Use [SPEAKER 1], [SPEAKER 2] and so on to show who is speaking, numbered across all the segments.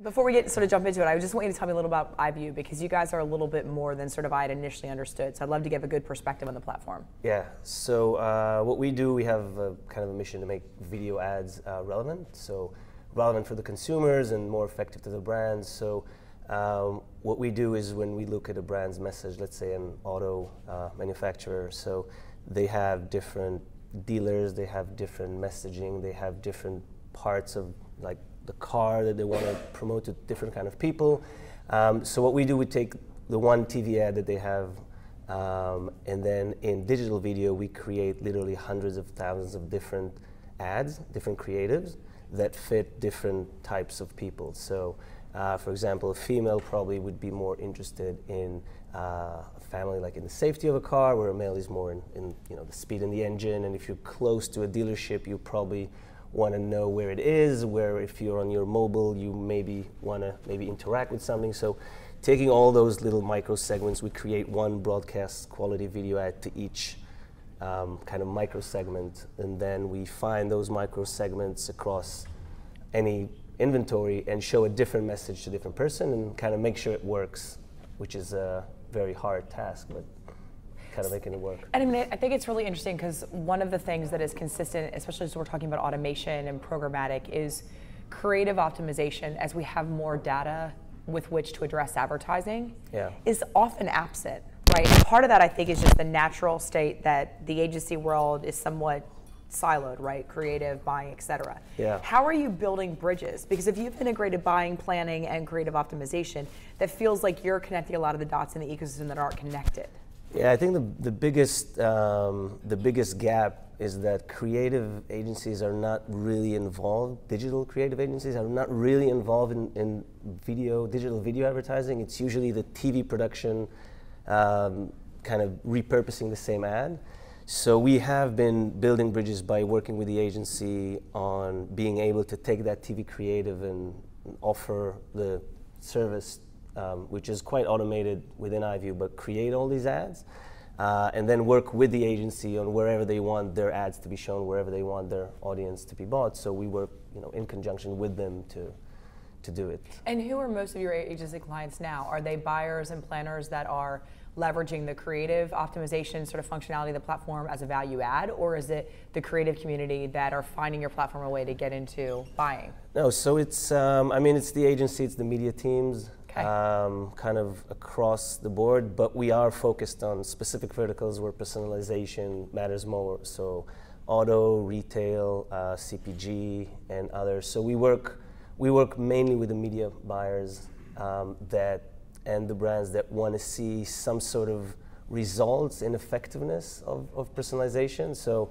[SPEAKER 1] Before we get sort of jump into it, I just want you to tell me a little about Eyeview, because you guys are a little bit more than sort of I had initially understood. So I'd love to give a good perspective on the platform.
[SPEAKER 2] Yeah, so what we do, we have kind of a mission to make video ads relevant. So relevant for the consumers and more effective to the brands. So what we do is when we look at a brand's message, let's say an auto manufacturer, so they have different dealers, they have different messaging, they have different parts of like the car that they want to promote to different kind of people. So what we do, we take the one TV ad that they have, and then in digital video, we create literally hundreds of thousands of different ads, different creatives that fit different types of people. So for example, a female probably would be more interested in a family, like in the safety of a car, where a male is more in the speed in the engine. And if you're close to a dealership, you probably want to know where it is, where if you're on your mobile, you maybe want to interact with something. So taking all those little micro segments, we create one broadcast quality video ad to each kind of micro segment, and then we find those micro segments across any inventory and show a different message to a different person and kind of make sure it works, which is a very hard task, but kind of making it work.
[SPEAKER 1] And I mean, I think it's really interesting because one of the things that is consistent, especially as we're talking about automation and programmatic, is creative optimization. As we have more data with which to address advertising, is often absent, right? And part of that, I think, is just the natural state that the agency world is somewhat siloed, right? Creative, buying, et cetera.
[SPEAKER 2] Yeah.
[SPEAKER 1] How are you building bridges? Because if you've integrated buying, planning, and creative optimization, that feels like you're connecting a lot of the dots in the ecosystem that aren't connected.
[SPEAKER 2] Yeah, I think the biggest gap is that creative agencies are not really involved. Digital creative agencies are not really involved in digital video advertising. It's usually the TV production kind of repurposing the same ad. So we have been building bridges by working with the agency on being able to take that TV creative and offer the service, which is quite automated within Eyeview, but create all these ads, and then work with the agency on wherever they want their ads to be shown, wherever they want their audience to be bought. So we work, in conjunction with them to do it.
[SPEAKER 1] And who are most of your agency clients now? Are they buyers and planners that are leveraging the creative optimization sort of functionality of the platform as a value add, or is it the creative community that are finding your platform a way to get into buying?
[SPEAKER 2] No, so it's, it's the agency, it's the media teams, kind of across the board, but we are focused on specific verticals where personalization matters more. So auto, retail, CPG, and others. So we work mainly with the media buyers and the brands that want to see some sort of results in effectiveness of personalization. So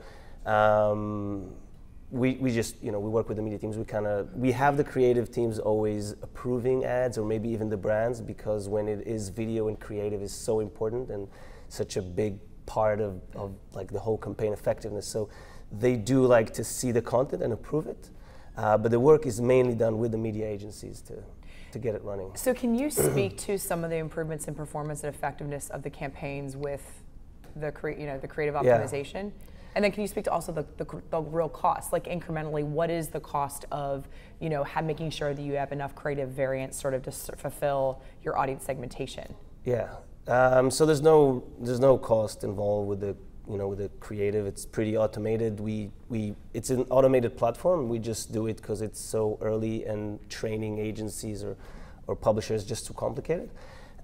[SPEAKER 2] we just, we work with the media teams. We have the creative teams always approving ads, or maybe even the brands, because when it is video and creative is so important and such a big part of like the whole campaign effectiveness. So they do like to see the content and approve it. But the work is mainly done with the media agencies to get it running.
[SPEAKER 1] So can you speak to some of the improvements in performance and effectiveness of the campaigns with the creative optimization? Yeah. And then can you speak to also the real cost, like incrementally, what is the cost of making sure that you have enough creative variance sort of to fulfill your audience segmentation?
[SPEAKER 2] Yeah, so there's no cost involved with the creative. It's pretty automated. It's an automated platform. We just do it because it's so early, and training agencies or publishers just too complicated.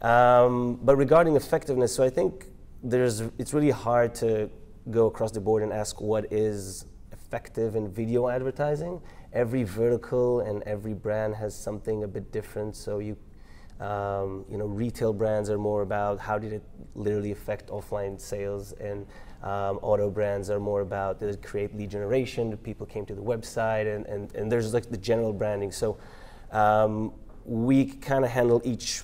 [SPEAKER 2] But regarding effectiveness, so I think it's really hard to go across the board and ask what is effective in video advertising. Every vertical and every brand has something a bit different. So retail brands are more about how did it literally affect offline sales, and auto brands are more about did it create lead generation, that people came to the website, and there's like the general branding. So we kind of handle each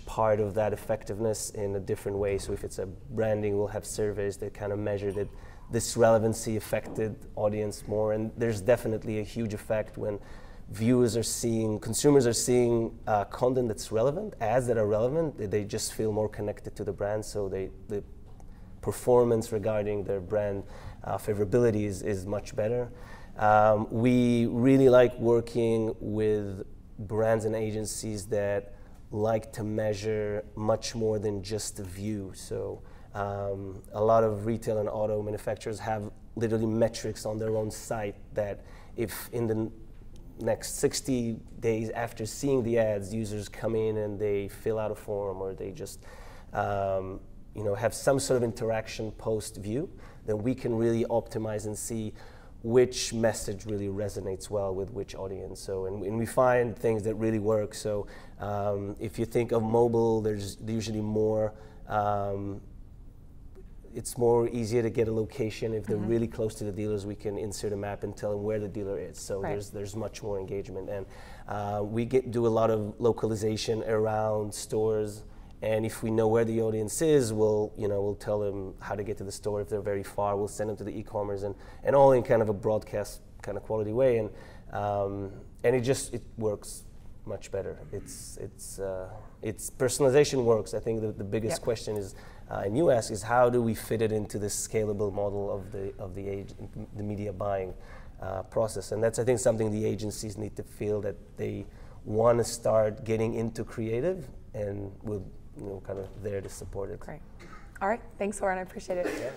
[SPEAKER 2] part of that effectiveness in a different way. So if it's a branding, we'll have surveys that kind of measure that this relevancy affected audience more, and there's definitely a huge effect when consumers are seeing content that's relevant, ads that are relevant. They just feel more connected to the brand, so the performance regarding their brand favorability is much better. We really like working with brands and agencies that like to measure much more than just the view. So a lot of retail and auto manufacturers have literally metrics on their own site that if in the next 60 days after seeing the ads, users come in and they fill out a form, or they just have some sort of interaction post-view, then we can really optimize and see which message really resonates well with which audience. So, and we find things that really work. So if you think of mobile, there's usually more, it's more easier to get a location. If they're really close to the dealers, we can insert a map and tell them where the dealer is. So there's much more engagement. And we do a lot of localization around stores. And if we know where the audience is, we'll tell them how to get to the store. If they're very far, we'll send them to the e-commerce, and all in kind of a broadcast kind of quality way. And it works much better. It's personalization works. I think the biggest question is, and you ask, is how do we fit it into this scalable model of the media buying process? And that's, I think, something the agencies need to feel that they want to start getting into creative, and we're kind of there to support it.
[SPEAKER 1] Great. All right. Thanks, Swartz. I appreciate it.
[SPEAKER 2] Yeah.